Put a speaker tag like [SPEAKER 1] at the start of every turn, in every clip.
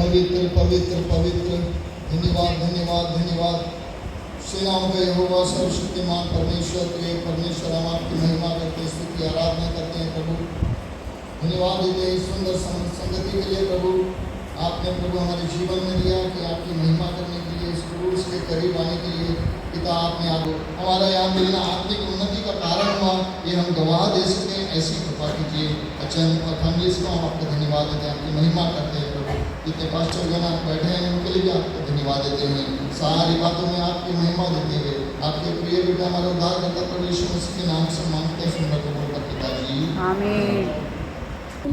[SPEAKER 1] पवित्र पवित्र पवित्र, धन्यवाद धन्यवाद धन्यवाद। सेनाओं का यहोवा सर्वशक्तिमान परमेश्वर, प्रिय परमेश्वर, हम आपकी महिमा करते, स्तुति आराधना करते हैं प्रभु। धन्यवाद देते हैं सुंदर संगति के लिए प्रभु। आपने प्रभु हमारे जीवन में दिया कि आपकी महिमा करने के लिए, इस क्रूस के करीब आने के लिए पिता आपने आपको हमारा यहाँ मिलना आत्मिक उन्नति का कारण हुआ, ये हम गवाह दे सकें, ऐसी कृपा कीजिए। अचन और फैमिलीज को हम आपको धन्यवाद देते हैं, आपकी महिमा करते हैं प्रभु। जितने पास्टरगण आप बैठे हैं उनके लिए भी आपको धन्यवाद देते हैं। सारी बातों में आपकी महिमा देते हुए आपके प्रिय बेटा हमारे उद्धारकर्ता प्रभु यीशु मसीह के नाम से मांगते हैं, सुंदर कबूल कर पिताजी, आमीन।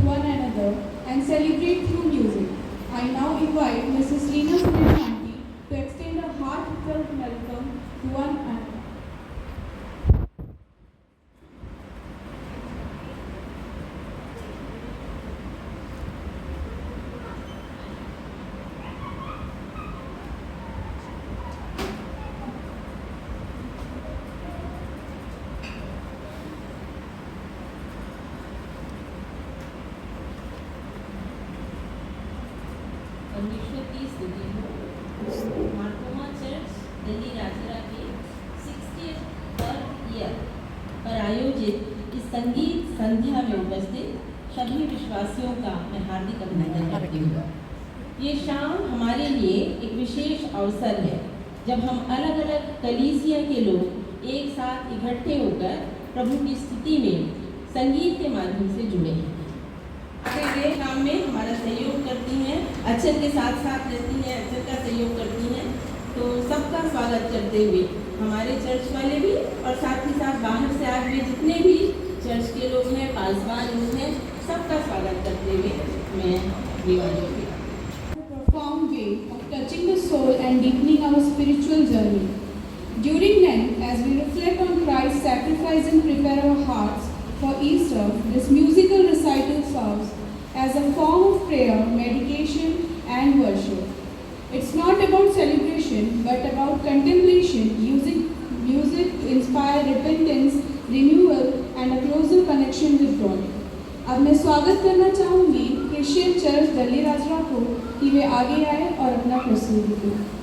[SPEAKER 2] One another and celebrate through music. I now invite Mrs. Reena Sunil to extend a heartfelt welcome to one another.
[SPEAKER 3] परमेश्वर की स्तुति हो। मार्कोमा चर्च दिल्ली राजरा के 60th बर्थ ईयर पर आयोजित इस संगीत संध्या में उपस्थित सभी विश्वासियों का मैं हार्दिक अभिनंदन करती हूँ। ये शाम हमारे लिए एक विशेष अवसर है जब हम अलग अलग कलीसिया के लोग एक साथ इकट्ठे होकर प्रभु की स्तुति में संगीत के माध्यम से जुड़े हैं। ये काम में हमारा सहयोग करती हैं, अक्षर के साथ साथ रहती हैं, अक्षर का सहयोग करती हैं। तो सबका स्वागत करते हुए हमारे चर्च वाले भी और साथ ही साथ बाहर से आए हुए जितने भी चर्च के लोग हैं, पासवान लोग हैं, सबका स्वागत करते हुए मैं विवाह
[SPEAKER 2] profound way of touching the soul and deepening our spiritual journey. During Lent, as we reflect on Christ's sacrifice and prepare our hearts for Easter, this musical recital serves as a form of prayer, meditation, and worship. It's not about celebration, but about contemplation, using music to inspire repentance, renewal, and a closer connection with God. अब मैं स्वागत करना चाहूँगी Christian church Delhi Rajhara को कि वे आगे आए और अपना प्रस्तुति दें।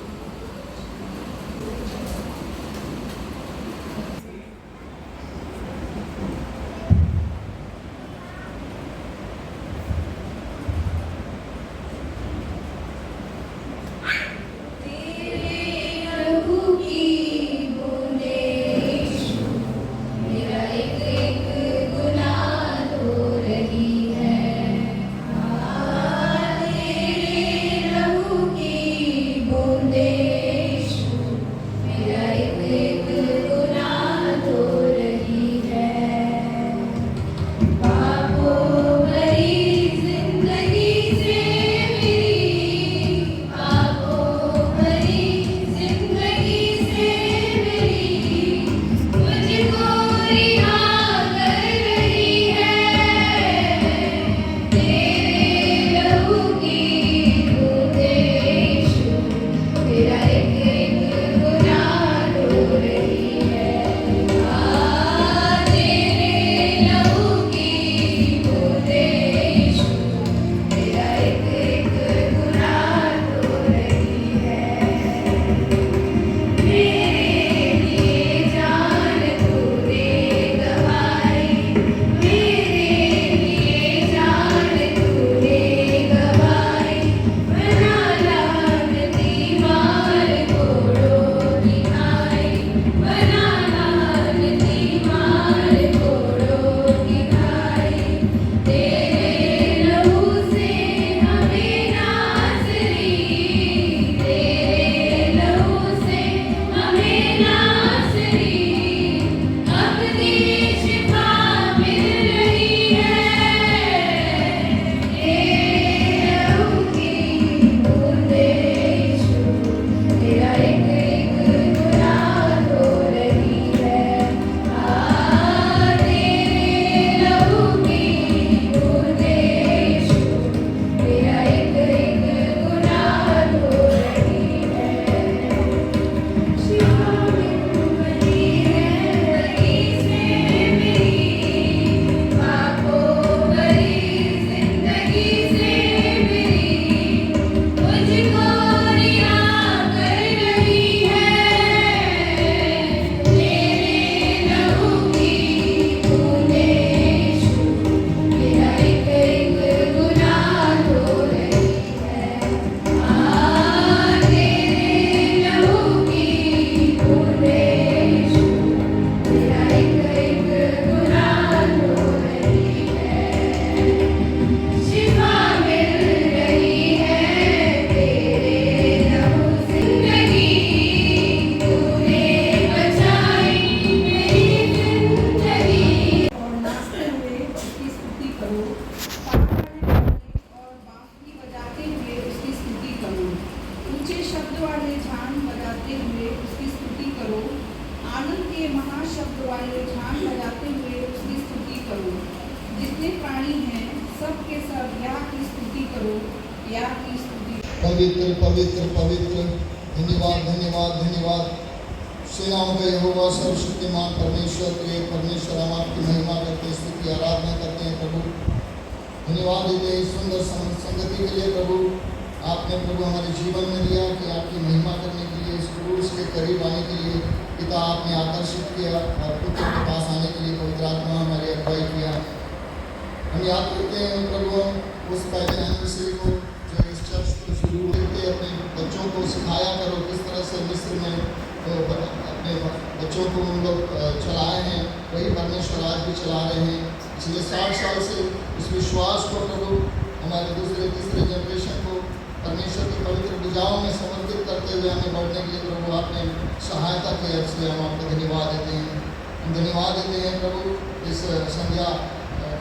[SPEAKER 1] पवित्र पवित्र पवित्र, धन्यवाद धन्यवाद धन्यवाद। सेनाओं का यहोवा सर्वशक्तिमान परमेश्वर, प्रिय परमेश्वर, हम आपकी महिमा करते, स्तुति आराधना करते हैं प्रभु। धन्यवाद देते हैं सुंदर संगति के लिए प्रभु। आपने प्रभु हमारे जीवन में दिया कि आपकी महिमा करने के लिए, इस क्रूस के करीब आने के लिए पिता आपने आकर्षित किया और पुत्र के पास आने के लिए पवित्र आत्मा हमारी अगुवाई किया। हम याद करते हैं प्रभु उस पहले एनिवर्सरी को जो इस चर्च को शुरू करके अपने बच्चों को सिखाया करो किस तरह से मिस्र में अपने बच्चों को हम लोग चलाए हैं, वही परमेश्वर आज भी चला रहे हैं। पिछले 60 साल से इस विश्वास को प्रभु हमारे दूसरे तीसरे जनरेशन को परमेश्वर की पवित्र भुजाओं में समर्पित करते हुए हमें बढ़ने के लिए प्रभु आपने सहायता की, इसलिए हम आपको धन्यवाद देते हैं। हम धन्यवाद देते हैं प्रभु इस संध्या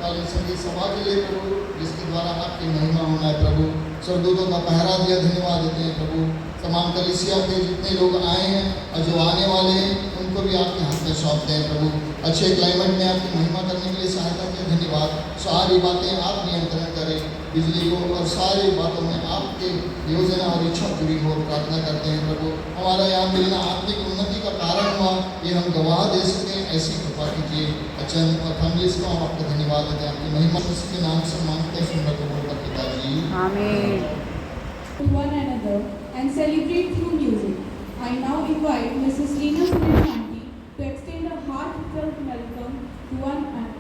[SPEAKER 1] कालीन संगीत सभा के लिए प्रभु, जिसके द्वारा आपकी महिमा होना है प्रभु। स्वर्गदूतों का पहरा दिया, धन्यवाद देते हैं प्रभु। तमाम कलीसिया के जितने लोग आए हैं और जो आने वाले हैं उनको भी आपके हाथ में सौंपते हैं प्रभु। अच्छे क्लाइमेट में आपकी महिमा करने के लिए सहायता के धन्यवाद। सारी बातें आप नियंत्रण करें, बिजली को और सारी बातों में आपके योजना और इच्छा पूरी हो, प्रार्थना करते हैं प्रभु। हमारा यहाँ मिलना आत्मिक उन्नति का कारण हुआ, ये हम गवाह दे सकें, ऐसी कृपा कीजिए। अच्छा और फैमिलीज को हम आपको धन्यवाद देते हैं, आपकी महिमा उसके नाम से मांगते हैं सुंदर कबूल कर पिताजी,
[SPEAKER 4] आमीन।
[SPEAKER 2] one another and celebrate through music. I now invite Mrs. Lina Sunil to extend a heartfelt welcome to one another.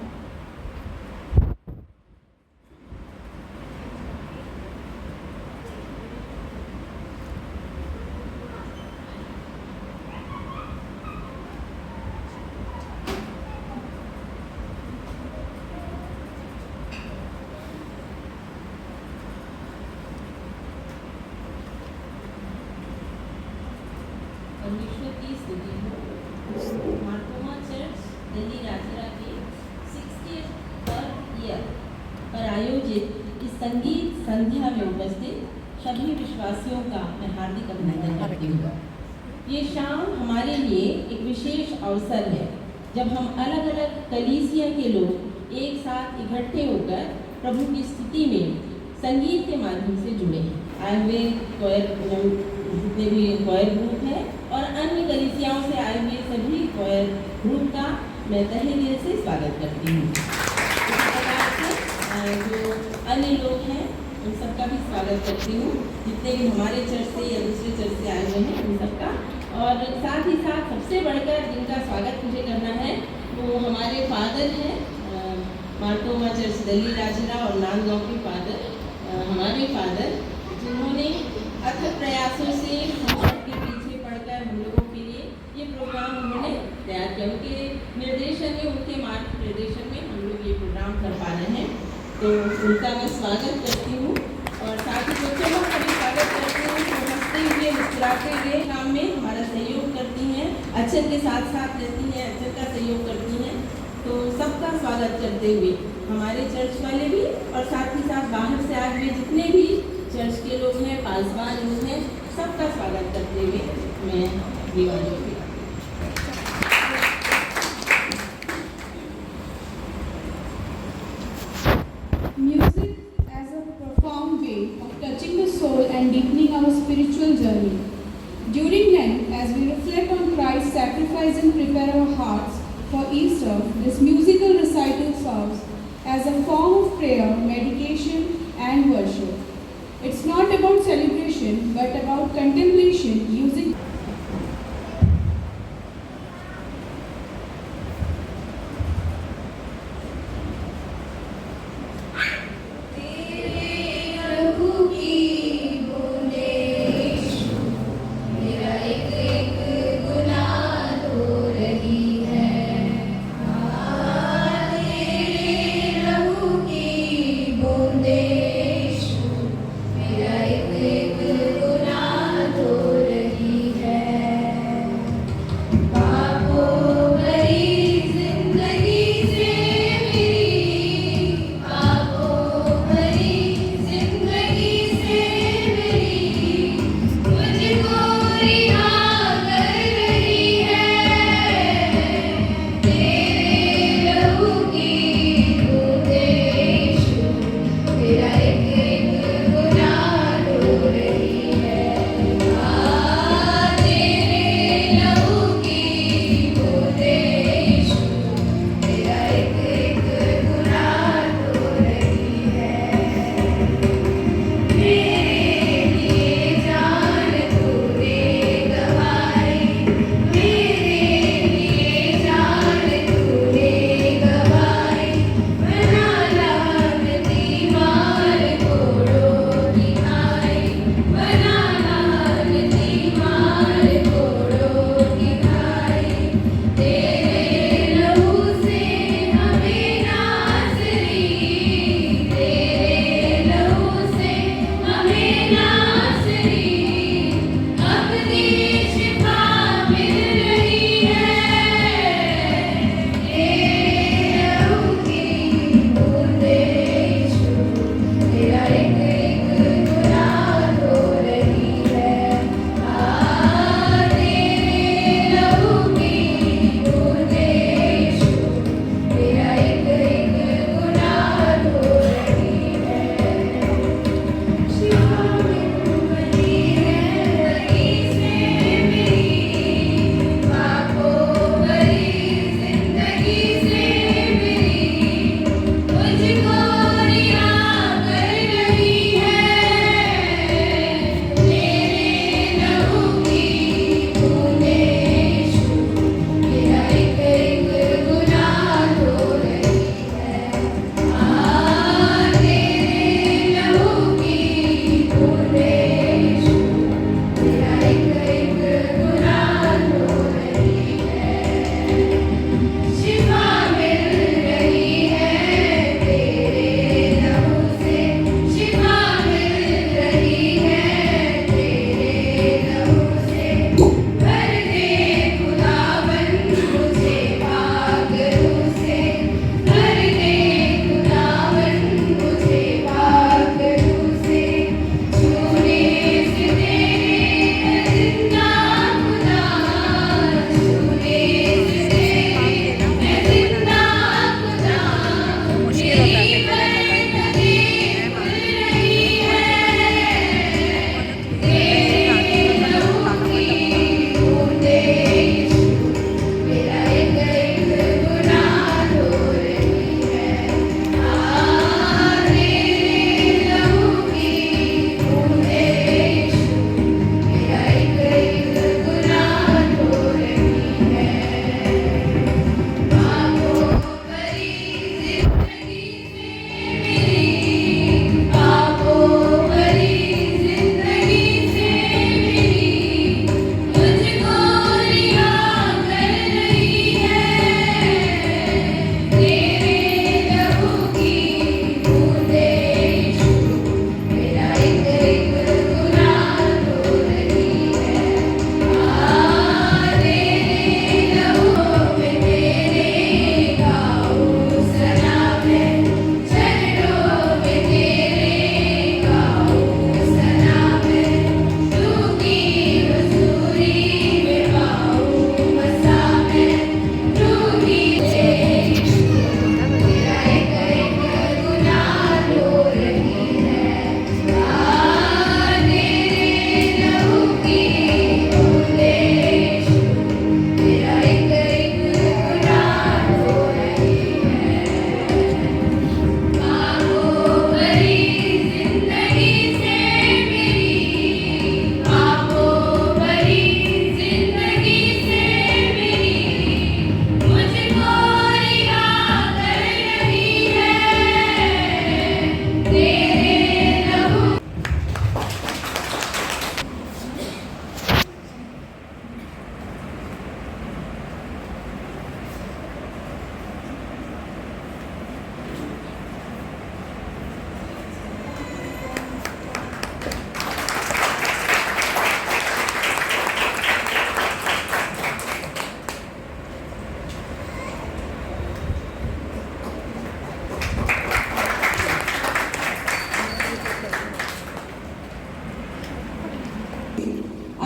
[SPEAKER 3] परमेश्वर की स्तुति हो। मार्कोमा चर्च दिल्ली राजरा के 60th बर्थ ईयर पर आयोजित इस संगीत संध्या में उपस्थित सभी विश्वासियों का मैं हार्दिक अभिनंदन करती हूँ। ये शाम हमारे लिए एक विशेष अवसर है जब हम अलग अलग कलीसिया के लोग एक साथ इकट्ठे होकर प्रभु की स्तुति में संगीत के माध्यम से जुड़े हैं। आए हुए जितने भी क्वायर ग्रुप है और अन्य कलीसियाओं से आए हुए सभी क्वायर ग्रुप का मैं तहे दिल से स्वागत करती हूँ। इस प्रकार से जो अन्य लोग हैं उन सबका भी स्वागत करती हूँ, जितने भी हमारे चर्च से या दूसरे चर्च से आए हुए हैं उन सबका। और साथ ही साथ सबसे बढ़कर जिनका स्वागत मुझे करना है वो हमारे फादर हैं, मार्कोमा चर्च दिल्ली राजरा और नांदगांव के फादर, हमारे फादर जिन्होंने अथक प्रयासों से हम सबके पीछे पड़कर हम लोगों के लिए ये प्रोग्राम उन्होंने तैयार किया। उनके निर्देशन में, उनके मार्ग निर्देशन में हम लोग ये प्रोग्राम कर पा रहे हैं, तो उनका मैं स्वागत करती हूँ। और साथ ही बच्चों का भी स्वागत करती हूँ जो हंसते हुए मुस्कुराते हुए काम में हमारा सहयोग करती हैं, अक्षर के साथ साथ रहती हैं, अक्षर का सहयोग करती हैं। तो सबका स्वागत करते हुए हमारे चर्च वाले भी और साथ ही साथ बाहर से आए हुए जितने भी चर्च के लोग हैं, पासवान लोग हैं, सबका स्वागत करते हुए मैं दीवाली की
[SPEAKER 2] Music as a profound way of touching the soul and deepening our spiritual journey. During Lent, as we reflect on Christ's sacrifice and prepare our hearts for Easter, this musical recital serves as a form of prayer, meditation, and worship. It's not about celebration, but about contemplation using
[SPEAKER 5] मेरा एक गुनाह धो रही है।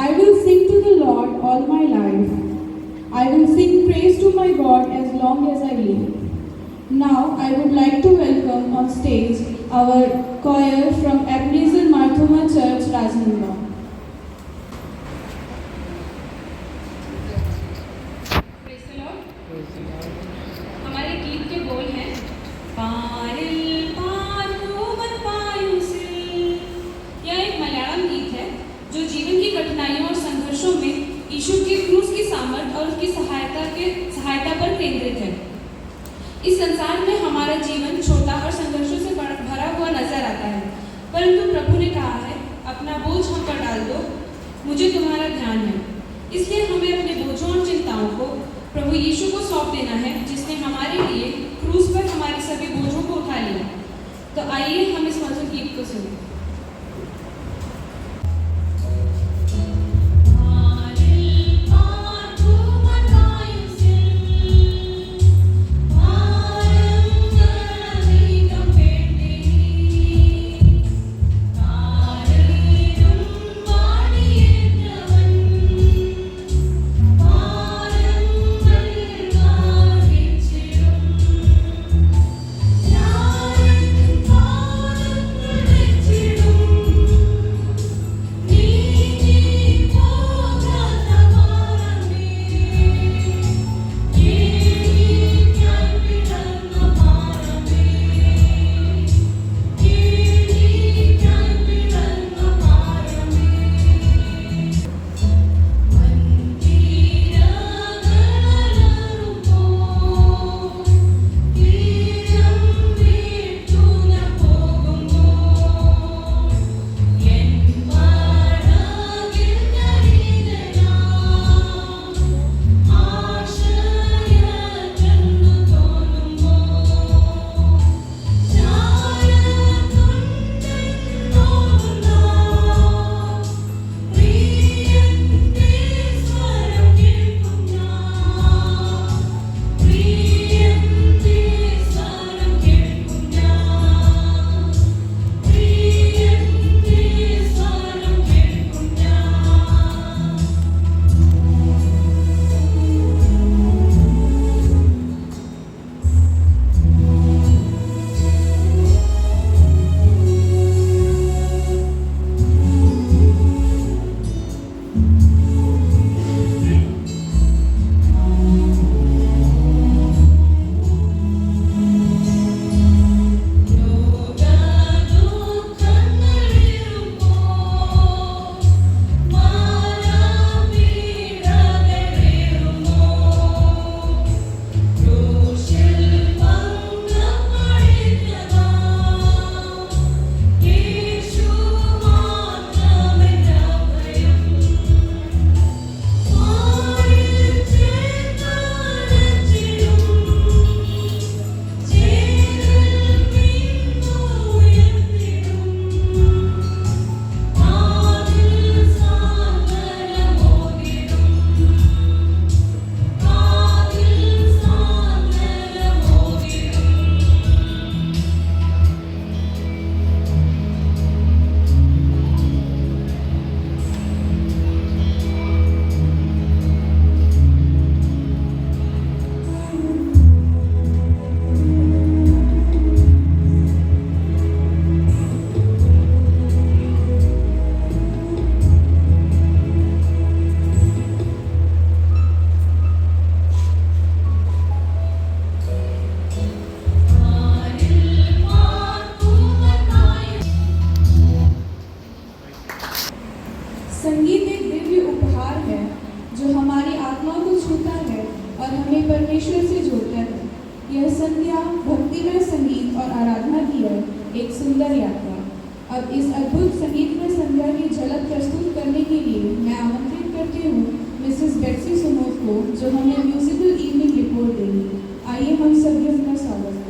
[SPEAKER 2] I will sing to the Lord all my life. I will sing praise to my God as long as I live. Now I would like to welcome on stage our choir from Ebenezer Marthoma Church, Rajnandgaon.
[SPEAKER 4] Praise the Lord. हमारे गीत के बोल हैं पारिल पारुवन पायुसिल। यह एक मलयालम गीत है जो जीवन की कठिनाइयों और संघर्षों में यीशु के क्रूस की सामर्थ और उसकी सहायता पर केंद्रित है। इस संसार में हमारा जीवन छोटा और संघर्षों से भरा हुआ नजर आता है, परंतु प्रभु ने कहा है अपना बोझ हम पर डाल दो, मुझे तुम्हारा ध्यान है। इसलिए हमें अपने बोझों और चिंताओं को प्रभु यीशु को सौंप देना है, जिसने हमारे लिए क्रूस पर हमारे सभी बोझों को उठा लिया। तो आइए हम इस मधुर गीत को सुनें।
[SPEAKER 2] संगीत एक दिव्य उपहार है जो हमारी आत्मा को छूता है और हमें परमेश्वर से जोड़ता है। यह संध्या भक्तिमय संगीत और आराधना की है एक सुंदर यात्रा। अब इस अद्भुत संगीतमय संध्या की झलक प्रस्तुत करने के लिए मैं आमंत्रित करती हूँ मिसेस बेट्सी सुमोद को, जो हमें म्यूजिकल इवनिंग रिपोर्ट देंगी। आइए हम सभी उनका स्वागत करें।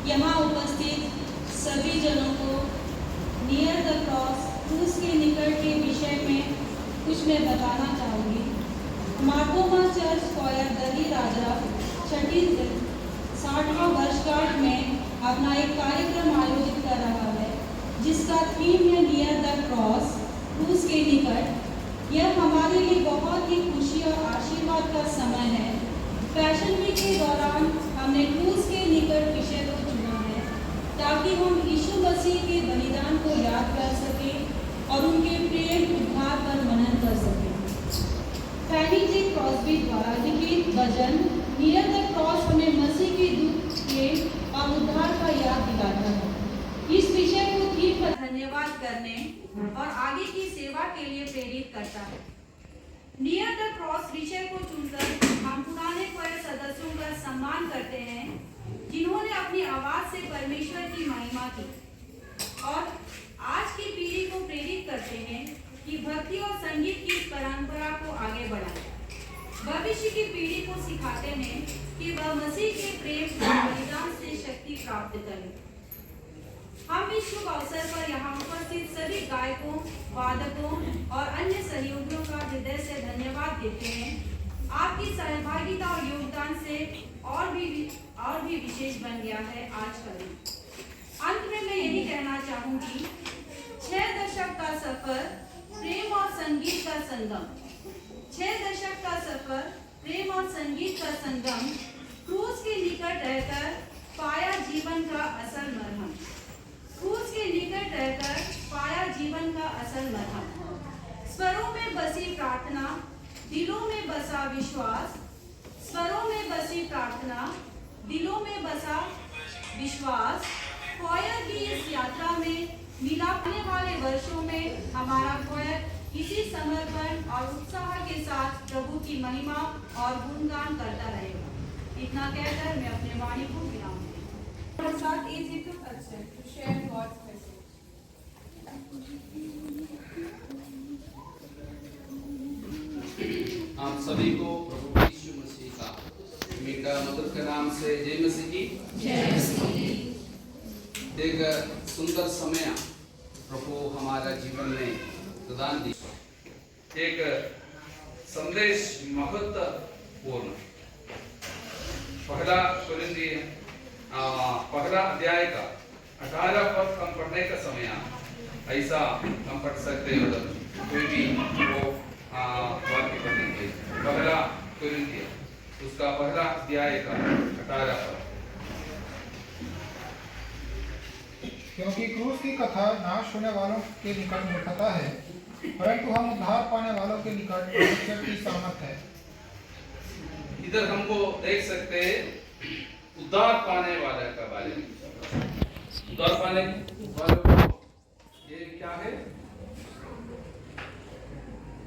[SPEAKER 3] यहाँ उपस्थित सभी जनों को नियर द क्रॉस क्रूस के निकट के विषय में कुछ मैं बताना चाहूँगी। मार्कोमा चर्च स्क्वायर दली राजरा छत्तीसगढ़ 60वां वर्षगांठ में अपना एक कार्यक्रम आयोजित कर रहा है, जिसका थीम है नियर द क्रॉस क्रूस के निकट। यह हमारे लिए बहुत ही खुशी और आशीर्वाद का समय है। फैशन वीक के दौरान हमने क्रूस के निकट विषय को चुना है ताकि हम यीशु मसीह के बलिदान को याद कर सकें और उनके प्रेम उद्धार पर मनन कर सकें। फैनी जे क्रॉसबी द्वारा लिखित भजन नियर द क्रॉस हमें मसीह के दुख, प्रेम और उद्धार का याद दिलाता है। इस विषय को थीम पर धन्यवाद करने और आगे की सेवा के लिए प्रेरित करता है। नियर द क्रॉस विषय को चुनकर हम पुराने क्वायर सदस्यों का सम्मान करते हैं जिन्होंने अपनी आवाज से परमेश्वर की महिमा की और आज की पीढ़ी को प्रेरित करते हैं कि भक्ति और संगीत की इस परंपरा को आगे बढ़ाएं। भविष्य की पीढ़ी को सिखाते हैं कि वह मसीह के प्रेम और बलिदान से शक्ति प्राप्त करें। हम इस शुभ अवसर पर यहाँ उपस्थित सभी गायकों, वादकों और अन्य सहयोगियों का हृदय से धन्यवाद देते हैं। आपकी सहभागिता और योगदान से और भी विशेष बन गया है आज का दिन। अंत में मैं यही कहना चाहूंगी, 6 दशक का सफर प्रेम और संगीत का संगम। 6 दशक का सफर प्रेम और संगीत का संगम, क्रूस के निकट रहकर पाया जीवन का असल मरहम। क्रूस के निकट रहकर पाया जीवन का असल मरहम। स्वरों में बसी प्रार्थना, दिलों में बसा विश्वास। स्वरों में बसी प्रार्थना, दिलों में बसा विश्वास। क्वायर की इस यात्रा में मिलाने वाले वर्षों में हमारा क्वायर इसी समर्पण और उत्साह के साथ प्रभु की महिमा और गुणगान करता रहेगा। इतना कहकर मैं अपने वाणी को विराम दूंगी।
[SPEAKER 2] It's not easy to accept, to share God's message.
[SPEAKER 5] आप सभी को प्रभु यीशु मसीह का मीठा मधुर के नाम से जय मसीह की
[SPEAKER 3] जय मसीह।
[SPEAKER 5] एक सुंदर समय प्रभु हमारा जीवन में प्रदान दी। एक संदेश महत्वपूर्ण पहला अध्याय का 18 पद हम पढ़ने का समय ऐसा हम पढ़ सकते हैं। कोई भी वो वाक्य पढ़ने के पहला कोरिन्थिय उसका पहला अध्याय का 18 पद।
[SPEAKER 6] क्योंकि क्रूस की कथा नाश होने वालों के निकट मूर्खता है, परंतु हम उद्धार पाने वालों के निकट परमेश्वर की सामर्थ है।
[SPEAKER 5] इधर हमको देख सकते हैं उद्धार पाने वाले का बारे में। उद्धार पाने वालों को ये क्या है?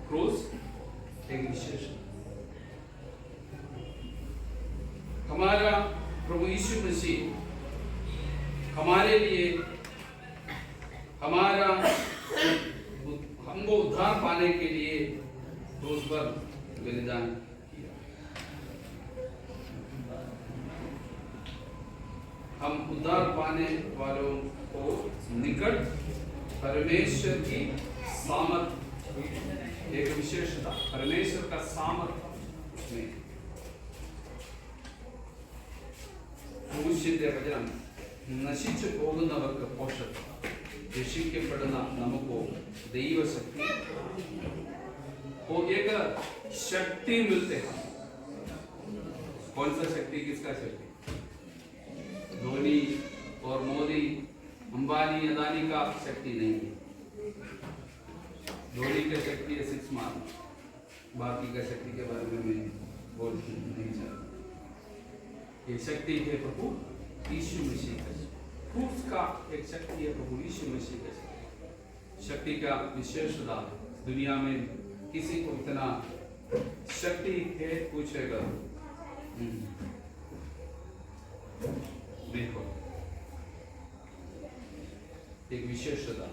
[SPEAKER 5] क्रूस एक विशेष हमारा प्रभु यीशु मसीह हमारे लिए हमारा हमको उद्धार पाने के लिए क्रूस पर बलिदान किया। हम उद्धार पाने वालों को निकट परमेश्वर की सामर्थ एक विशेषता, परमेश्वर का सामर्थ में ಭವಿಷ್ಯದ ವಚನ ನಶಿಸಿ ಹೋಗುವವರ ಪೋಷಕ രക്ഷിക്കപ്പെടുന്ന നമുക്ക് ദൈവശക്തി वो एक शक्ति मिलते हैं। कौन सा शक्ति, किसका शक्ति? धोनी और मोदी, अंबानी, अदानी का शक्ति नहीं है। धोनी का शक्ति है 6 मारना, बाकी का शक्ति के बारे में मैं बोल नहीं चाहता। ये शक्ति है प्रभु यीशु मसीह का। क्रूस का एक शक्ति है प्रभु यीशु मसीह का शक्ति का विशेषता दुनिया में किसी को इतना शक्ति है पूछेगा। देखो एक विशेषता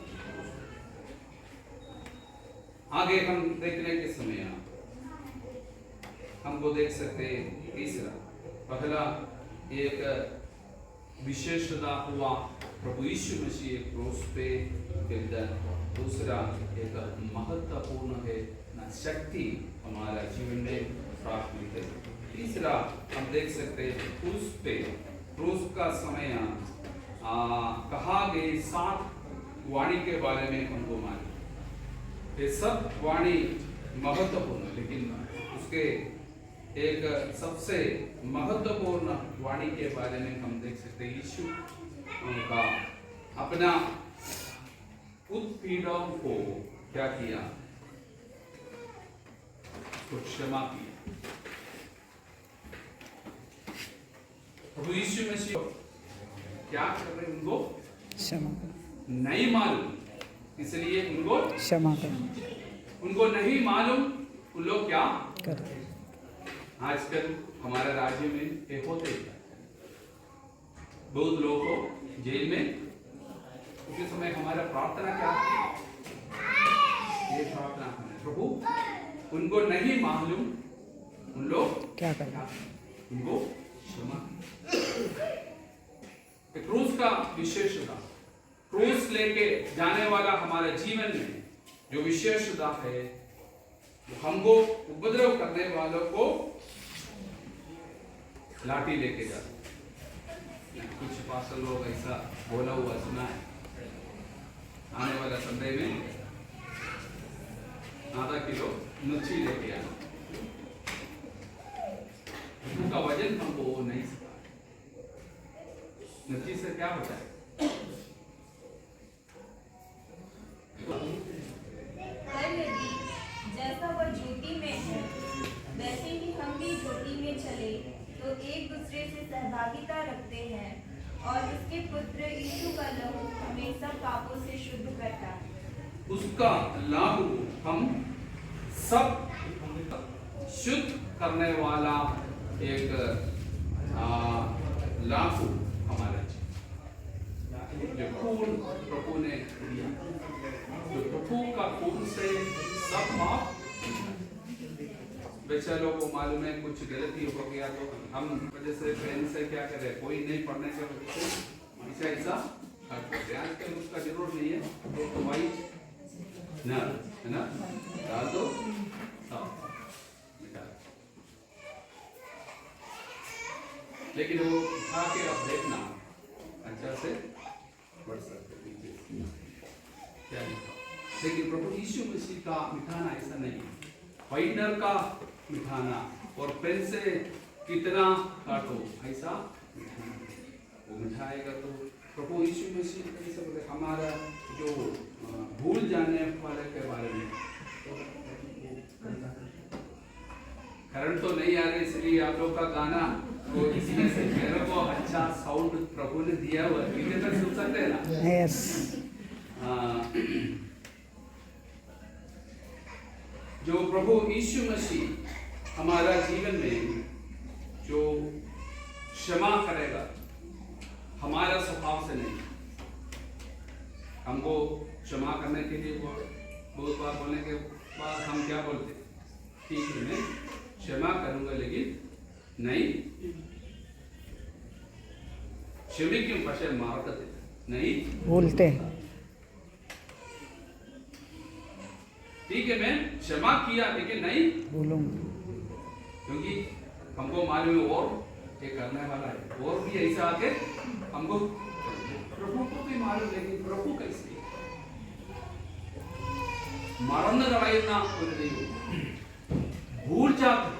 [SPEAKER 5] आगे हम देखने के समय हमको देख सकते हैं। तीसरा, पहला एक विशेषता हुआ प्रभु यीशु मसीह क्रूस पे बलिदान। दूसरा एक महत्वपूर्ण है शक्ति हमारा जीवन में प्राप्त है। तीसरा हम देख सकते हैं क्रूस का समय कहा गए 7 वाणी के बारे में हमको मालूम। ये सब वाणी महत्वपूर्ण, लेकिन उसके एक सबसे महत्वपूर्ण वाणी के बारे में हम देख सकते हैं। यीशु उनका अपना उत्पीड़न को क्या किया? तो क्षमा किया। प्रभु यीशु मसीह क्या कर रहे? उनको
[SPEAKER 7] क्षमा
[SPEAKER 5] नहीं मालूम, इसलिए उनको
[SPEAKER 7] क्षमा कर
[SPEAKER 5] उनको नहीं मालूम, उन लोग क्या
[SPEAKER 7] कर
[SPEAKER 5] आजकल हमारे राज्य में ये होते बहुत लोगों को जेल में। उसी समय हमारा प्रार्थना क्या है? ये प्रार्थना है प्रभु उनको नहीं मालूम, उन लोग
[SPEAKER 7] क्या कर
[SPEAKER 5] उनको क्षमा। क्रूस का विशेषता, क्रूस लेके जाने वाला हमारे जीवन में जो विशेषता है, हमको उपद्रव करने वालों को लाठी लेके जाते। कुछ पास्टर लोग ऐसा बोला हुआ सुना है, आने वाला संडे में आधा किलो मिर्ची लेके आना। उनका वजन हमको वो नहीं सिखा। मिर्ची से क्या होता है?
[SPEAKER 8] जैसा वह ज्योति में है, वैसे ही हम भी ज्योति में चले तो एक दूसरे से सहभागिता रखते हैं, और उसके पुत्र यीशु का लहू हमें सब पापों से शुद्ध करता है।
[SPEAKER 5] उसका लाभ हम सब शुद्ध करने वाला एक लाभ हमारा जो खून प्रभु ने दिया, तो प्रभु का खून से सब पाप। बेचारों को मालूम है कुछ गलती हो गया तो हम वजह से पेन से क्या करें, कोई नहीं पढ़ने का ऐसा आजकल उसका जरूरत नहीं है, तो वाइट ना है ना डाल दो, लेकिन वो उठा के अब देखना अच्छा से पढ़ सकते। लेकिन प्रभु यीशु मसीह का मिठाना ऐसा नहीं, वाइटनर का मिठाना और पेन से कितना काटो ऐसा वो मिठाएगा। तो प्रभु यीशु मसीह कैसे बोले हमारा जो भूल जाने वाले के बारे में। करंट तो नहीं आ रही, इसलिए आप लोग का गाना को इसमें से मेरे को अच्छा साउंड प्रभु ने दिया हुआ है, इतने तक सुन सकते हैं ना?
[SPEAKER 7] यस।
[SPEAKER 5] जो प्रभु यीशु मसीह हमारा जीवन में जो क्षमा करेगा, हमारा स्वभाव से नहीं, हमको क्षमा करने के लिए बहुत बार बोलने के बाद हम क्या बोलते? ठीक है मैं क्षमा करूंगा, लेकिन नहीं क्षमिक्यम पशे मारकते नहीं
[SPEAKER 7] बोलते हैं।
[SPEAKER 5] ठीक है मैं क्षमा किया लेकिन नहीं
[SPEAKER 7] बोलूंगा,
[SPEAKER 5] क्योंकि हमको मालूम है और ये करने वाला है, और भी ऐसा आके हमको प्रभु को भी मालूम, लेकिन प्रभु कैसे मरन्न കളയുന്ന ഒരു ദൈവം भूल जाते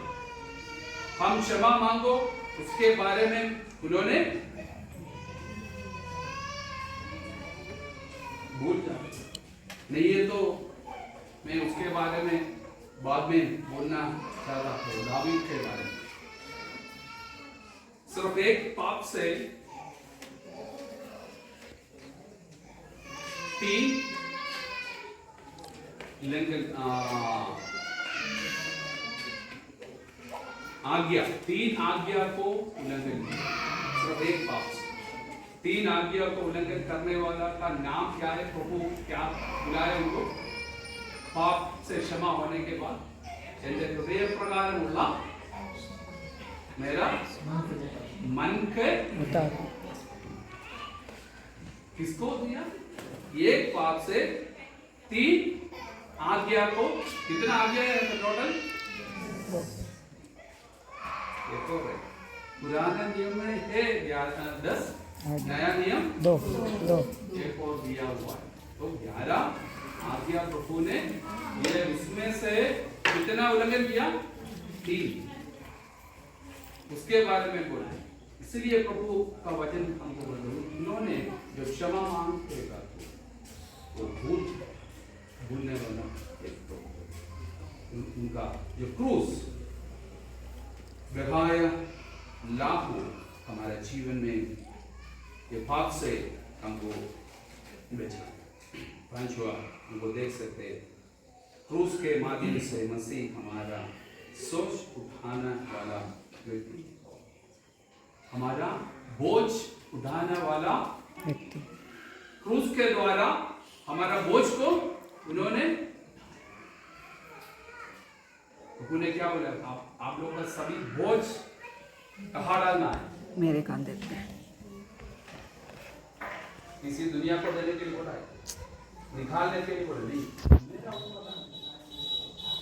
[SPEAKER 5] हम क्षमा मांगो उसके बारे में उन्होंने भूल जाते नहीं है तो मैं उसके बारे में बाद में बोलना चाहता हूँ दावीद के बारे में सिर्फ एक पाप से 3 उल्लंघन आज्ञा 3 आज्ञा को उल्लंघन किया सिर्फ एक पाप से 3 आज्ञा को उल्लंघन करने वाला का नाम क्या है प्रभु क्या बुलाया उनको पाप से क्षमा होने के बाद എന്റെ ഹൃദയപ്രകാരമുള്ള मेरा मन के किसको दिया एक पाप से 3 आज्ञा को कितना आज्ञा है टोटल देखो भाई पुराने नियम में है 10 नया नियम
[SPEAKER 7] 2
[SPEAKER 5] एक और दिया हुआ है तो 11 आज्ञा प्रभु ने ये उसमें से कितना उल्लंघन किया 3 उसके बारे में बोला इसलिए प्रभु का वचन हमको बोला उन्होंने जो क्षमा मांगेगा वो भूलने वाला एक तो उनका जो क्रूस बगाया लाखों हमारे जीवन में ये पाप से हमको बचा पांचवा हमको देख सकते क्रूस के माध्यम से मसीह हमारा सोच उठाने वाला व्यक्ति हमारा बोझ उठाने वाला
[SPEAKER 7] व्यक्ति
[SPEAKER 5] क्रूस के द्वारा हमारा बोझ को उन्होंने क्या बोला आप लोग का सभी बोझ कहाँ डालना है
[SPEAKER 7] मेरे कंधे पे
[SPEAKER 5] किसी दुनिया को देने के लिए बोला है निकालने के लिए बोला नहीं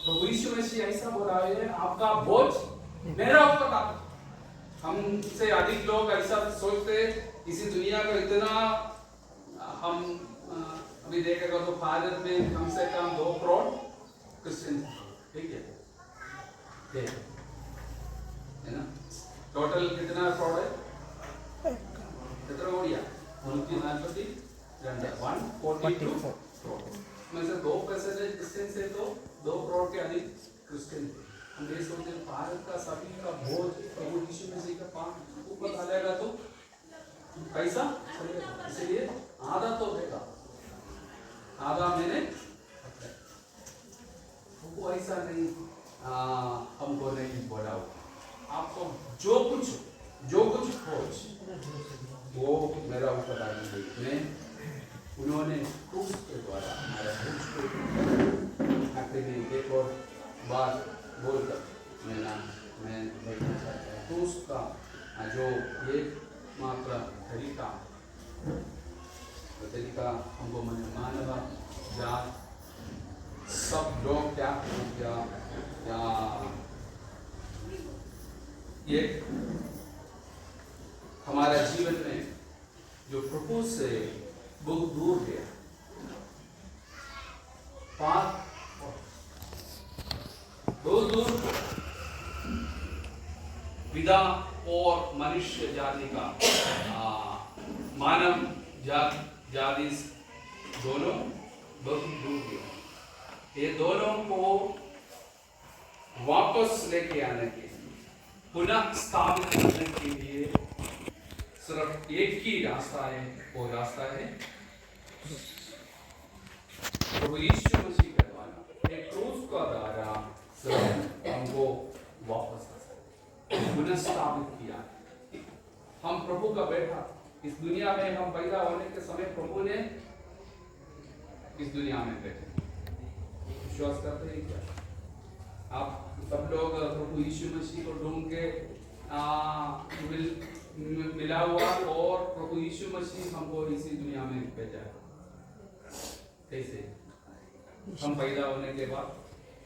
[SPEAKER 5] प्रभु यीशु मसीह ऐसा बोला है आपका बोझ मेरा ऊपर था हमसे अधिक लोग ऐसा सोचते किसी दुनिया का इतना हम अभी देखेगा तो भारत में कम से कम 2 करोड़ क्रिश्चियन ठीक है ना टोटल कितना करोड़ है कितना हो गया 142 करोड़ में से 2% क्रिश्चियन से तो 2 करोड़ के अधिक क्रिश्चियन हम ये सोचते हैं भारत का सभी का बोझ प्रभु यीशु मसीह का पाप ऊपर डालेगा तो कैसा इसलिए आधा तो देगा आधा मैंने वो ऐसा नहीं हमको नहीं बोला आपको जो कुछ खोज वो मेरा ऊपर डालेंगे मैं उन्होंने क्रूस के द्वारा हमारा एक और बात बोलकर मैं देखना चाहता हूँ क्रूस का जो एक मात्र तरीका हमको मानव जात सब लोग क्या ये हमारा जीवन में जो प्रभु से बहुत दूर गया बहुत दूर पिता और मनुष्य जाति का मानव जाति दोनों बहुत दूर गया ये दोनों को वापस लेके आने के पुनः स्थापित करने के लिए सिर्फ एक ही रास्ता है वो रास्ता है प्रभु यीशु मसीह के द्वारा एक क्रूस का द्वारा सिर्फ हमको वापस पुनः स्थापित किया हम प्रभु का बेटा इस दुनिया में हम पैदा होने के समय प्रभु ने इस दुनिया में बैठे विश्वास करते हैं क्या आप सब लोग प्रभु यीशु मसीह को ढूंढ के मिला हुआ और प्रभु यीशु मसीह हमको इसी दुनिया में भेजा है कैसे हम पैदा होने के बाद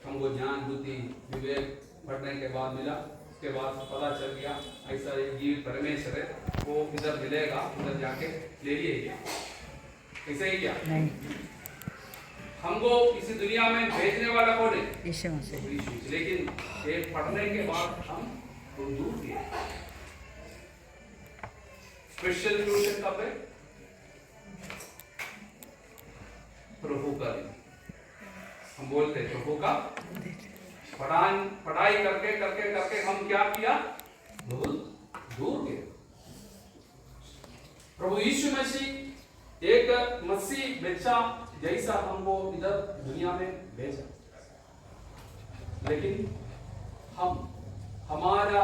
[SPEAKER 5] हमको ज्ञान बुद्धि विवेक पढ़ने के बाद मिला उसके बाद पता चल गया ऐसा एक जीव परमेश्वर है वो इधर मिलेगा उधर जाके ले लिए ऐसा ही क्या हमको इस दुनिया में भेजने वाला कौन है?
[SPEAKER 7] यीशु मसीह।
[SPEAKER 5] यीशु। लेकिन ये पढ़ने के बाद हम तो दूर गए। स्पेशल ट्यूशन कब है? प्रभु का दिन। हम बोलते हैं प्रभु का पढ़ाई करके करके करके हम क्या किया? बहुत दूर गए। प्रभु यीशु मसीह एक मसीह बच्चा जैसा हमको इधर दुनिया में भेजा, लेकिन हम हमारा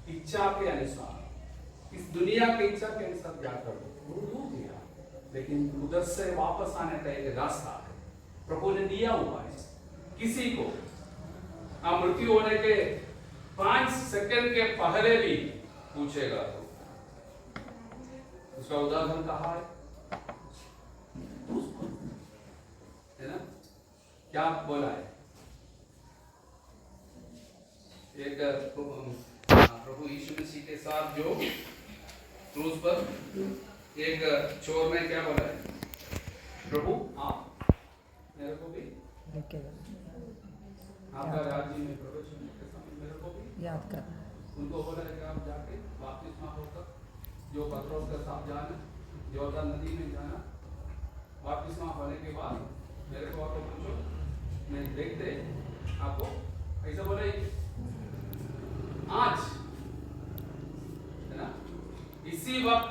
[SPEAKER 5] इच्छा के अनुसार इस दुनिया की इच्छा के अनुसार क्या कर दूर गया। लेकिन उधर से वापस आने का एक रास्ता है प्रभु ने दिया हुआ है। किसी को मृत्यु होने के 5 सेकंड के पहले भी पूछेगा तो उसका उदाहरण कहा है ना? क्या बोला है? एक प्रभु यीशु मसीह के साथ जो क्रूस पर एक चोर ने क्या बोला है? प्रभु आप मेरे को भी आपका राज्य में प्रवेश के समय मेरे को भी
[SPEAKER 7] याद कर।
[SPEAKER 5] उनको बोला है कि आप जाके बपतिस्मा होकर जो पत्रोस के साथ जाना, यॉर्दन नदी में जाना, बपतिस्मा होने के बाद मेरे को आपको पूछो, मैं देखते आपको ऐसा बोला आज है ना, इसी वक्त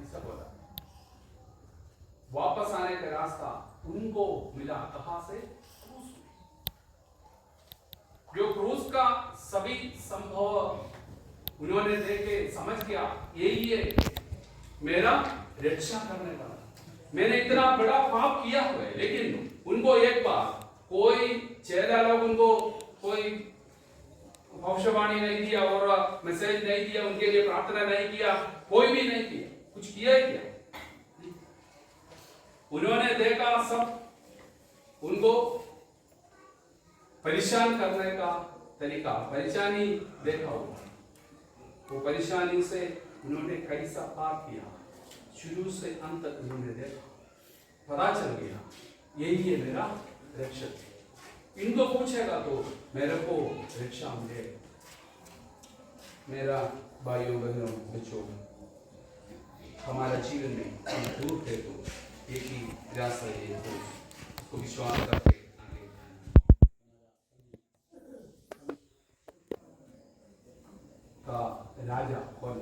[SPEAKER 5] ऐसा बोला। वापस आने का रास्ता उनको मिला कहां से? क्रूस में। जो क्रूस का सभी संभव उन्होंने देखे समझ गया यही है मेरा रक्षा करने का। मैंने इतना बड़ा पाप किया हुआ है, लेकिन उनको एक बार कोई चेहरा लोग उनको कोई भविष्यवाणी नहीं दिया और मैसेज नहीं दिया, उनके लिए प्रार्थना नहीं किया, कोई भी नहीं किया, कुछ किया ही क्या? उन्होंने देखा सब उनको परेशान करने का तरीका, परेशानी देखा हुआ। वो परेशानी से उन्होंने कैसा पार किया, शुरू से अंत तक उन्होंने देखा, पता चल गया यही है मेरा रक्षक। इनको पूछेगा तो मेरे को रक्षा मिलेगा। मेरा भाइयों बहनों बच्चों, हमारा जीवन में हम दूर थे तो एक ही रास्ता है, तो उसको विश्वास करके आगे का राजा कौन?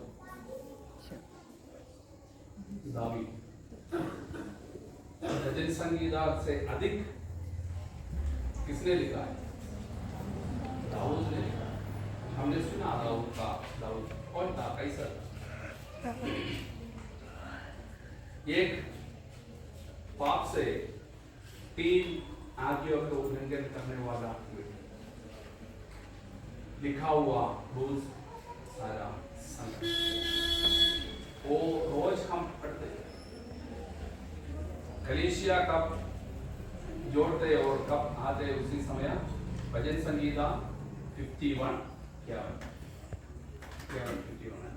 [SPEAKER 5] दावीद। भजन संगीता से अधिक किसने लिखा है? दाऊद ने लिखा है। हमने सुना दाऊद कौन था, कैसा था? एक पाप से 3 आज्ञाओं को उल्लंघन करने वाला लिखा हुआ बहुत सारा संकट वो रोज हम पढ़ते हैं। कलीसिया कब जोड़ते और कब आते उसी समय भजन संगीता 51 क्या 51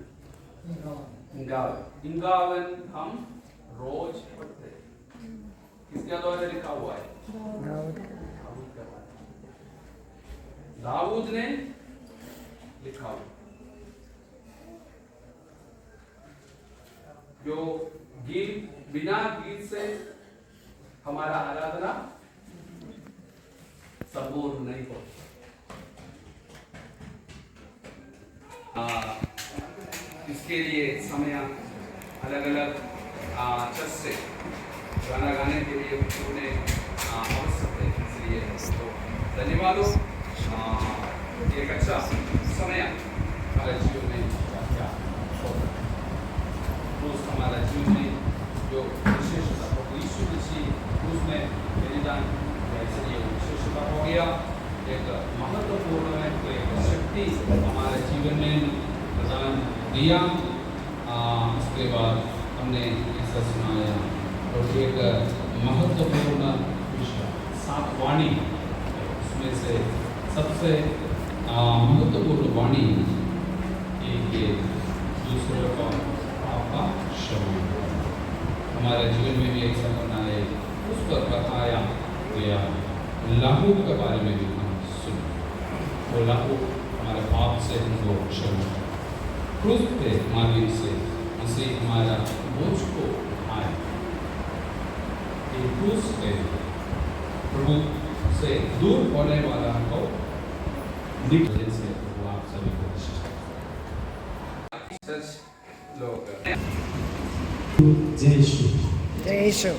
[SPEAKER 5] इंगावन हम रोज पढ़ते हैं। किसके द्वारा लिखा हुआ है? दाऊद ने लिखा हुआ। जो गीत बिना गीत से हमारा आराधना संपूर्ण नहीं हो। इसके लिए समय अलग अलग चर्च से गाना गाने के लिए उन्होंने आवश्यक है, इसलिए तो धन्यवाद हो। एक अच्छा समय हमारे जीवन में क्या होता है, रोज हमारा जीवन में जो विशेषता यीशु मसीह उसमें बलिदान इसलिए विशेषता हो गया। एक महत्वपूर्ण है, तो एक शक्ति हमारे जीवन में प्रदान दिया। उसके बाद हमने ऐसा सुनाया और एक महत्वपूर्ण विषय 7 वाणी, उसमें से सबसे महत्वपूर्ण वाणी एक दूसरे का आपका क्षमा। हमारे जीवन में भी ऐसा करना है, उस पर बताया गया लाहू के बारे में भी हम सुने। वो लाहू हमारे पाप से हमको क्षमा, क्रूस पे माध्यम से उसे हमारा बोझ को उठाए। क्रूस पे प्रभु से दूर होने वाला को निकलने से वो आप सभी को लोग
[SPEAKER 7] जय यीशु।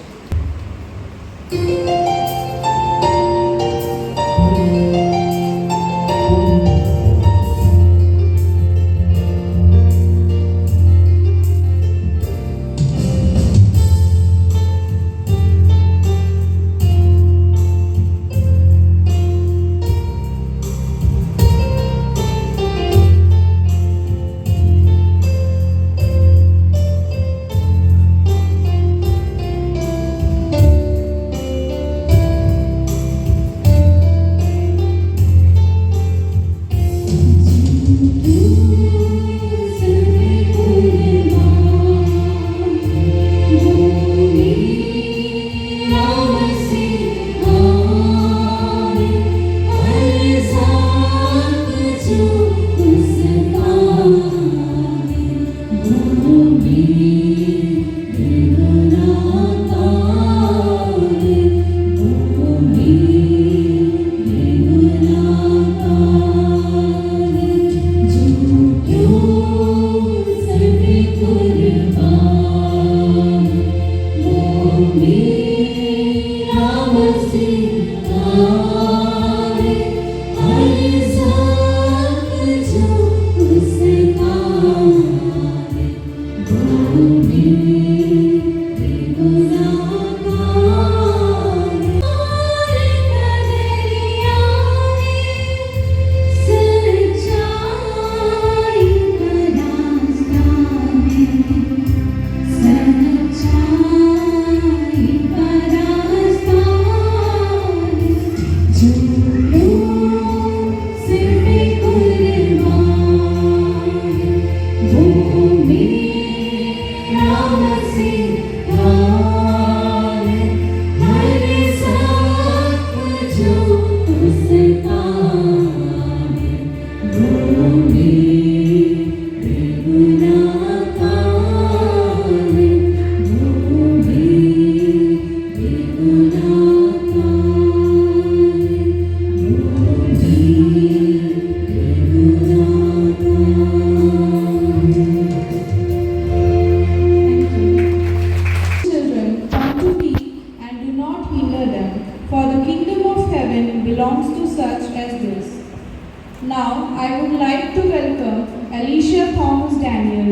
[SPEAKER 2] Now, I would like to welcome Alicia Thomas Daniel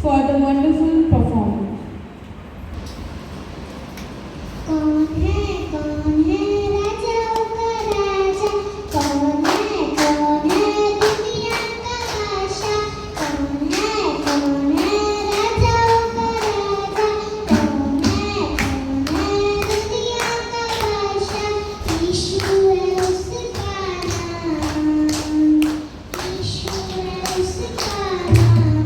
[SPEAKER 2] for the wonderful performance.
[SPEAKER 9] कौन है राजाओं का राजा, कौन है दुनिया का बादशाह, कौन है राजाओं का राजा, कौन है दुनिया का बादशाह। यीशु है उसका नाम, यीशु है उसका नाम,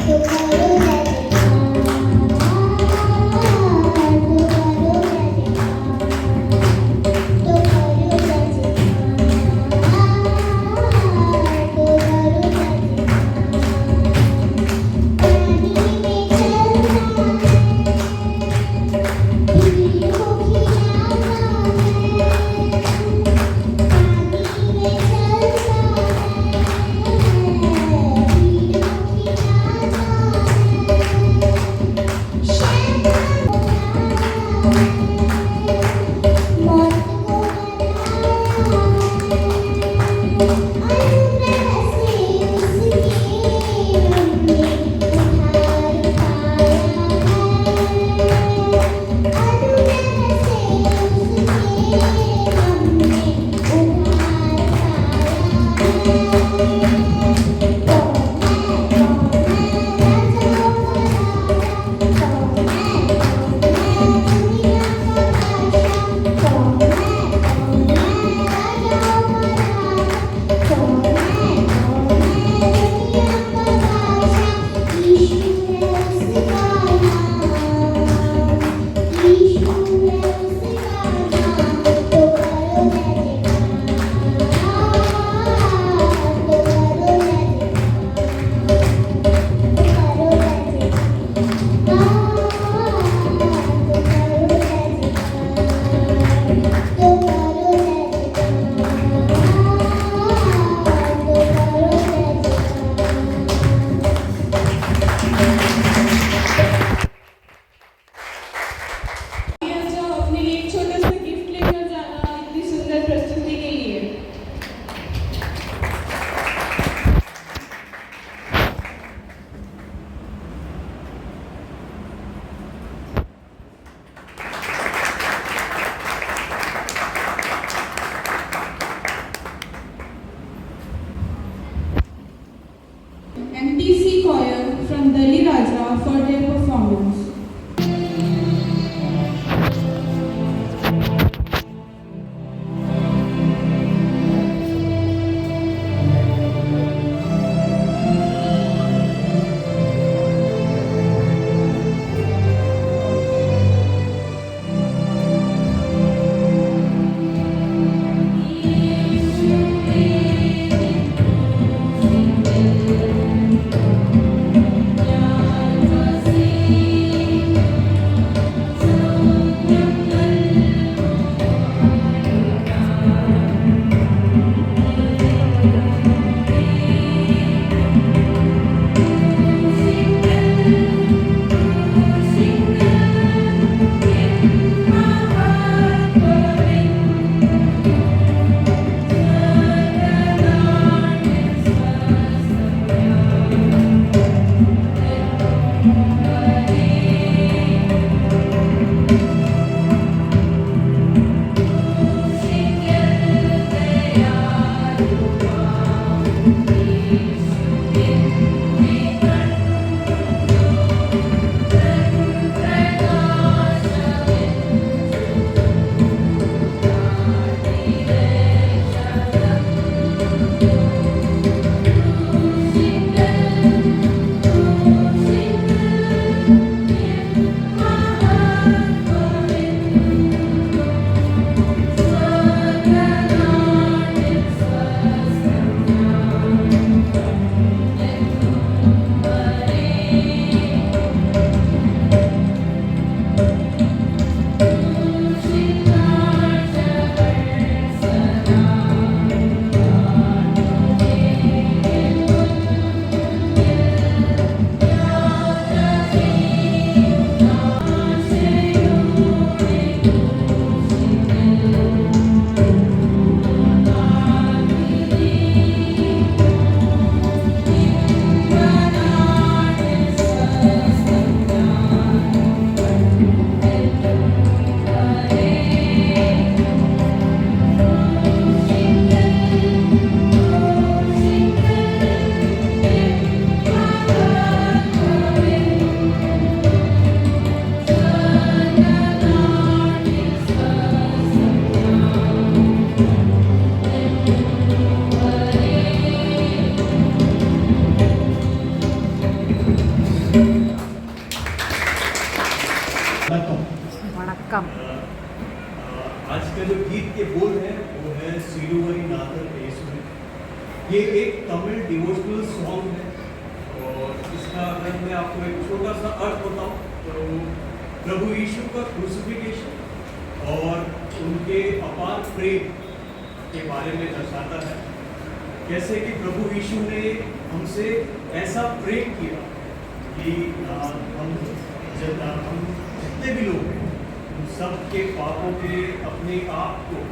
[SPEAKER 9] तो करो हमने
[SPEAKER 10] सिरुवरी नाथर येसुवे। ये एक तमिल डिवोशनल सॉन्ग है और इसका अगर मैं आपको एक छोटा सा अर्थ बताऊं तो प्रभु यीशु का क्रूसिफिकेशन और उनके अपार प्रेम के बारे में दर्शाता है। कैसे कि प्रभु यीशु ने हमसे ऐसा प्रेम किया कि हम जितने भी लोग हैं उन सब के पापों के लिए अपने आप को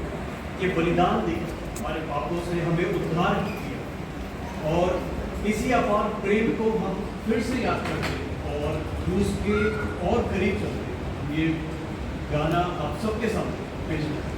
[SPEAKER 10] के बलिदान दे हमारे पापों से हमें उद्धार किया और इसी अपार प्रेम को हम फिर से याद करते हैं और क्रूस के और करीब चलते हैं। ये गाना आप सबके सामने पेश करते हैं।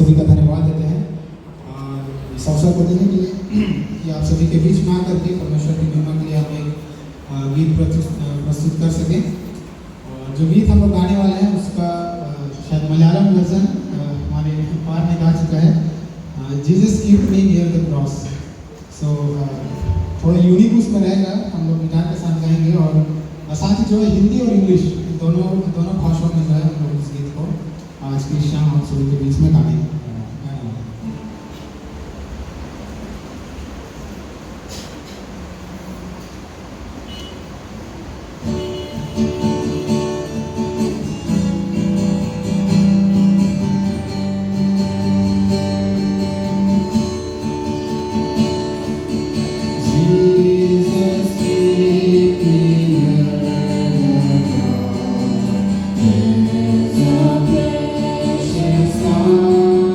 [SPEAKER 6] सभी का धन्यवाद देते हैं और इस अवसर को देने के लिए कि आप सभी के बीच में आकर के परमेश्वर की महिमा के लिए हम एक गीत प्रस्तुत कर सकें। और जो गीत हम लोग गाने वाले हैं उसका शायद मलयालम वर्जन हमारे पार ने गा चुका है, Jesus keep me near the cross. So थोड़ा यूनिक उसमें रहेगा, हम लोग गिटार के साथ गाएंगे और साथ ही जो है हिंदी और इंग्लिश दोनों भाषाओं में जो है हम लोग इस गीत को आज की शाम हम सभी के बीच में गाएंगे।
[SPEAKER 9] There's a precious song.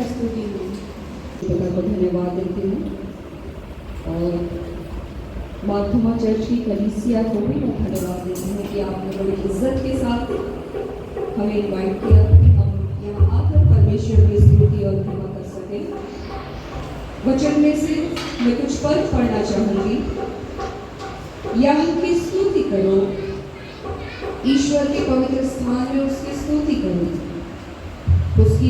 [SPEAKER 2] स्तुति हो।
[SPEAKER 11] पिता को धन्यवाद देती हूँ और मार्थमा चर्च की कलीसिया को भी मैं धन्यवाद देती हूँ कि आपने बड़ी इज्जत के साथ हमें इनवाइट किया कि हम यहाँ आकर परमेश्वर की स्तुति और महिमा कर सकें। वचन में से मैं कुछ पद पढ़ना चाहूँगी। यहोवा की स्तुति करो, ईश्वर के पवित्र स्थान में उसकी स्तुति करो, उसकी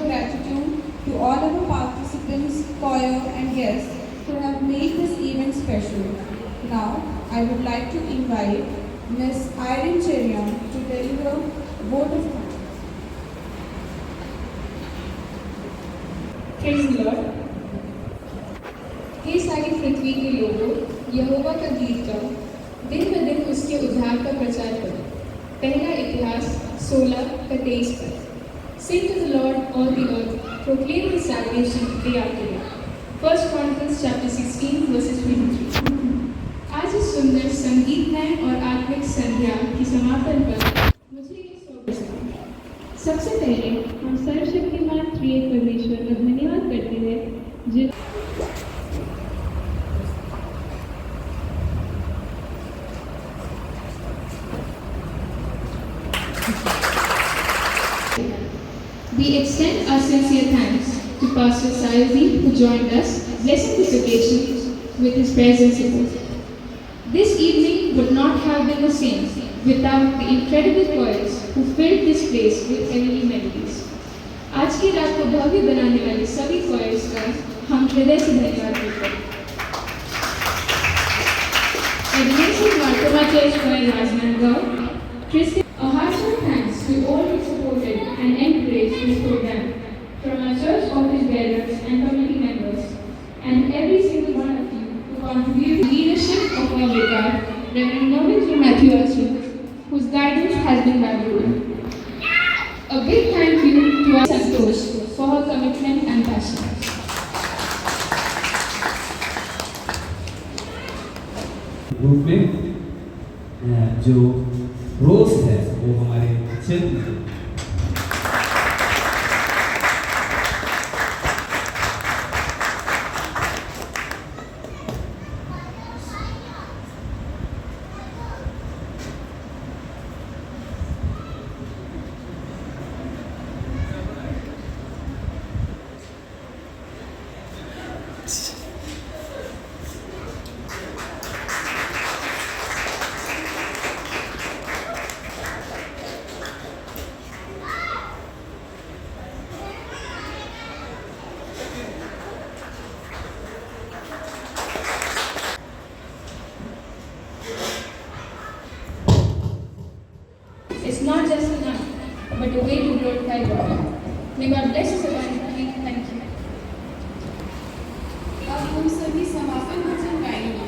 [SPEAKER 2] gratitude to all our participants, choir and guests who have made this event special. Now, I would like to invite Ms. Irene Cherian to deliver vote of thanks.
[SPEAKER 4] Praise the Lord. हे सारी पृथ्वी के लोगों, यहोवा का गीत गाओ, दिन ब दिन उसके उद्धार का प्रचार करो। पहला इतिहास 16:23 पर। Sing to the Lord, all the earth, proclaim His salvation day after day. 1 Chronicles chapter 16 verses 23. आज इस सुंदर संगीतमय और आत्मिक संध्या की समापन पर मुझे ये सोच सबसे पहले हम सर्वशक्तिमान त्रिएक परमेश्वर का धन्यवाद करते हैं जिस We extend our sincere thanks to Pastor Sayuji who joined us, blessing this occasion with his prayers and support. This evening would not have been the same without the incredible choirs who filled this place with heavenly melodies. आज की रात को भव्य बनाने वाले सभी choirs का हम हृदय से धन्यवाद देते हैं। Ebenezer Marthoma Church Choir Rajnandgaon, Christian. A heartfelt thanks to all who supported and encouraged this program, from our church office bearers and committee members, and every single one of you who contributed to the leadership of our vicar, Reverend Nolan J. Matthew Asu, whose guidance has been valuable. A big thank you to our Santosh for her commitment and passion.
[SPEAKER 12] Group में जो रोज है वो हमारे क्षेत्र में
[SPEAKER 4] It's not just enough, but a way to glorify God. May God bless us abundantly. Thank you.
[SPEAKER 2] अब हम सभी समापन भजन गाएंगे।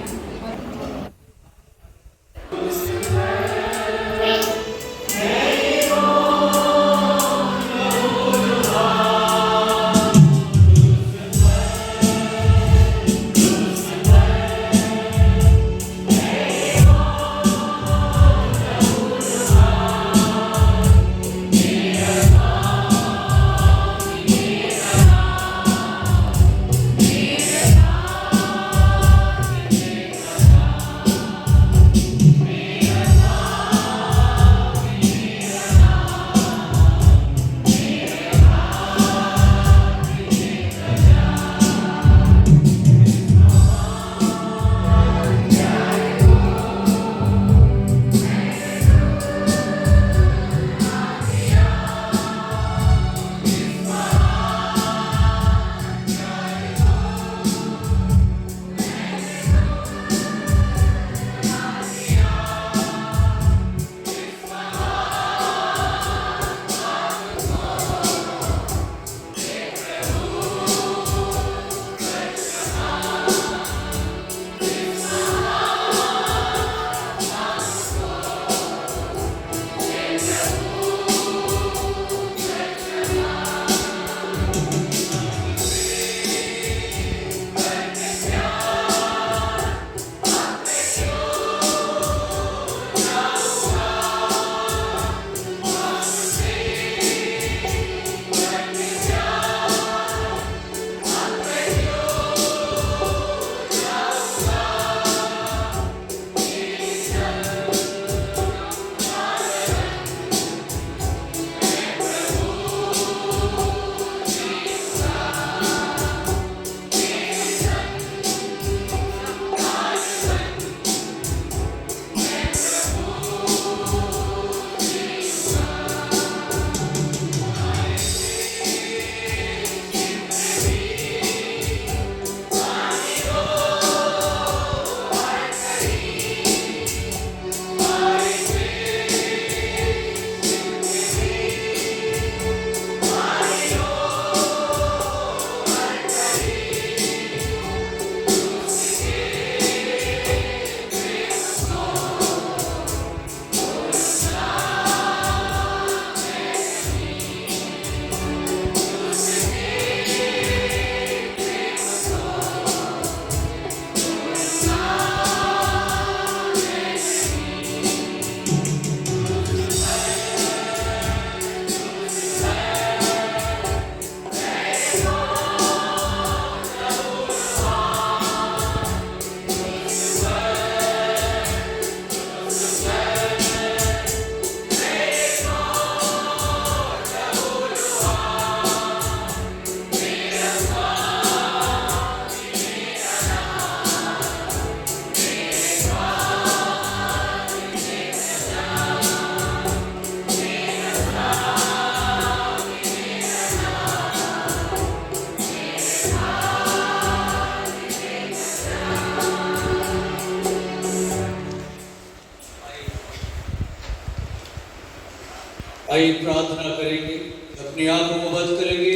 [SPEAKER 13] आइए प्रार्थना करेंगे, अपनी आंखों को बंद करेंगे।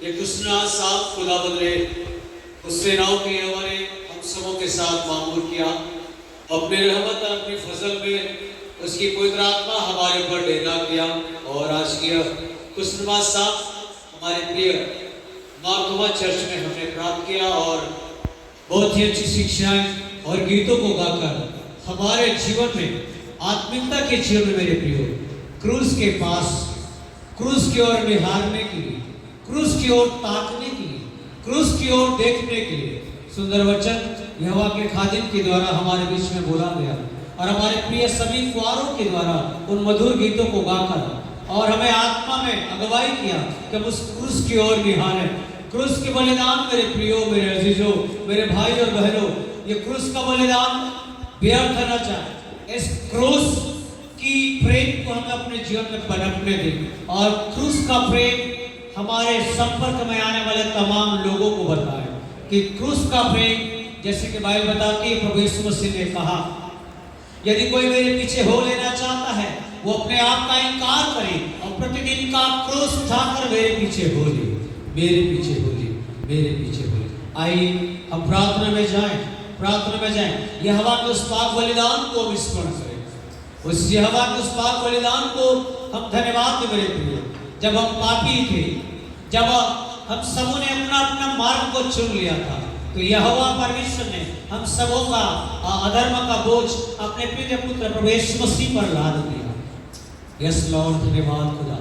[SPEAKER 13] ये कृष्णा साफ खुदा बदले उस सेनाओं के हमारे हम सबों के साथ मामूल किया, अपने रहमत और अपनी फजल में उसकी पवित्र आत्मा हमारे ऊपर डेरा किया। और आज की कृष्णा साफ हमारे प्रिय मार्तोमा चर्च में हमने प्राप्त किया और बहुत ही अच्छी शिक्षाएं और गीतों को गाकर हमारे जीवन में आत्मिकता के जीवन में मेरे प्रियो क्रूस के पास, क्रूस की ओर निहारने के लिए, क्रूस की ओर ताकने के लिए, क्रूस की ओर देखने के लिए सुंदर वचन यहोवा के खादिम के द्वारा हमारे बीच में बोला गया और हमारे प्रिय सभी कुआरों के द्वारा उन मधुर गीतों को गाकर और हमें आत्मा में अगुवाई किया कि हम उस क्रूस की ओर निहारें। क्रूस के बलिदान मेरे प्रियो, मेरे अजीजों, मेरे भाई और बहनों, ये क्रूस का बलिदान व्यर्थ न जाए। इस क्रूस की प्रेम को हमें अपने जीवन में पनपने दें और क्रूस का प्रेम हमारे संपर्क में आने वाले तमाम लोगों को बताएं कि क्रूस का प्रेम, जैसे कि बाइबल बताती है, प्रभु यीशु मसीह ने कहा यदि कोई मेरे पीछे हो लेना चाहता है वो अपने आप का इनकार करे और प्रतिदिन का क्रूस उठाकर मेरे पीछे हो ले, मेरे पीछे हो ले, मेरे पीछे हो ले। आइए हम प्रार्थना में जाएं, प्रार्थना में जाएं। यहोवा के उस पाक बलिदान को हम स्मरण करें, उस यहोवा के उस पाक बलिदान को हम धन्यवाद दें मेरे प्रिय। जब हम पापी थे, जब हम सबों ने अपना अपना मार्ग को चुन लिया था, तो यहोवा परमेश्वर ने हम सबों का अधर्म का बोझ अपने प्रिय पुत्र प्रभु यीशु मसीह पर लाद दिया। यस लॉर्ड, धन्यवाद खुदा,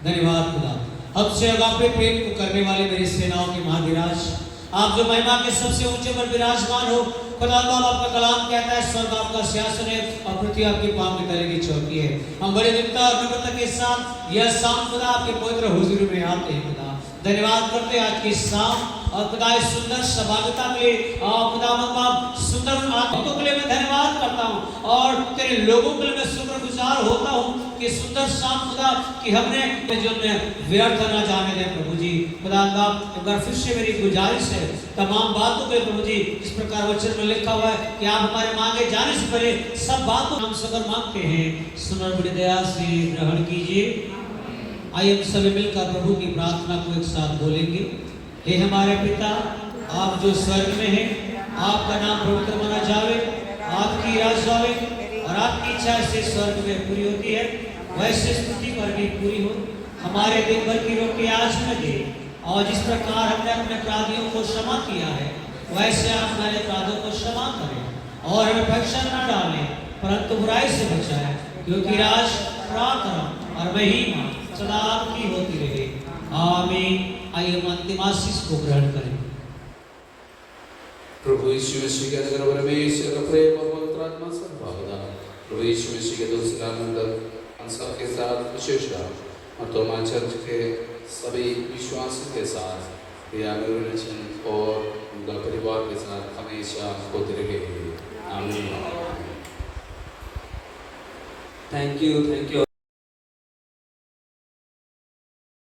[SPEAKER 13] धन्यवाद खुदा। हमसे अगापे प्रेम को करने वाले मेरे सेनाओं के महाधिराज, आप जो महिमा के सबसे ऊंचे पर विराजमान हो, खुदा बाप आपका कलाम कहता है स्वर्ग आपका सिंहासन है और पृथ्वी आपके पांव के तले की चौकी है। हम बड़े दिनता और नम्रता के साथ यह शाम खुदा आपके पवित्र हुजूर में आते हैं खुदा, धन्यवाद करते हैं आज की शाम और खुदा इस सुंदर सभागता के लिए और खुदा बाप सुंदर आत्माओं के लिए मैं धन्यवाद करता हूँ और तेरे लोगों के लिए मैं शुक्रगुजार होता हूँ कि सुंदर शाम खुदा कि हमने जो व्यर्थ न जाने दें प्रभु जी। खुदा बाप एक बार फिर से मेरी गुजारिश है तमाम बातों के प्रभु जी, इस प्रकार वचन में लिखा हुआ है कि आप हमारे मांगे जाने से पहले सब बातों हम सगर मांगते हैं, सुनर बड़ी दया से ग्रहण कीजिए। आइए हम सभी मिलकर प्रभु की प्रार्थना को एक साथ बोलेंगे। हे हमारे पिता, आप जो स्वर्ग में हैं, आपका नाम पवित्र माना जावे, आपकी राज आवे और आपकी इच्छा से स्वर्ग में पूरी होती है वैसे स्तुति पर भी पूरी हो। हमारे दिन भर की रोटी आज न दे और जिस प्रकार हमने अपने अपराधियों को क्षमा किया है वैसे आप हमारे अपराधों को क्षमा करें और हमें परीक्षा न डालें परंतु बुराई से बचाएं, क्योंकि राज, पराक्रम और महिमा सदा आपकी होती रहे। आमीन। आइए हम अंतिम आशीष को ग्रहण करें।
[SPEAKER 5] प्रभु यीशु मसीह के अनुग्रह परमेश्वर का प्रेम और पवित्र आत्मा सर्वदा प्रभु यीशु मसीह के दूसरे आनंद हम सबके साथ विशेष और तोमा चर्च के सभी विश्वासियों के साथ या और उनका परिवार के साथ हमेशा होते रहे। आमीन।
[SPEAKER 12] Thank you.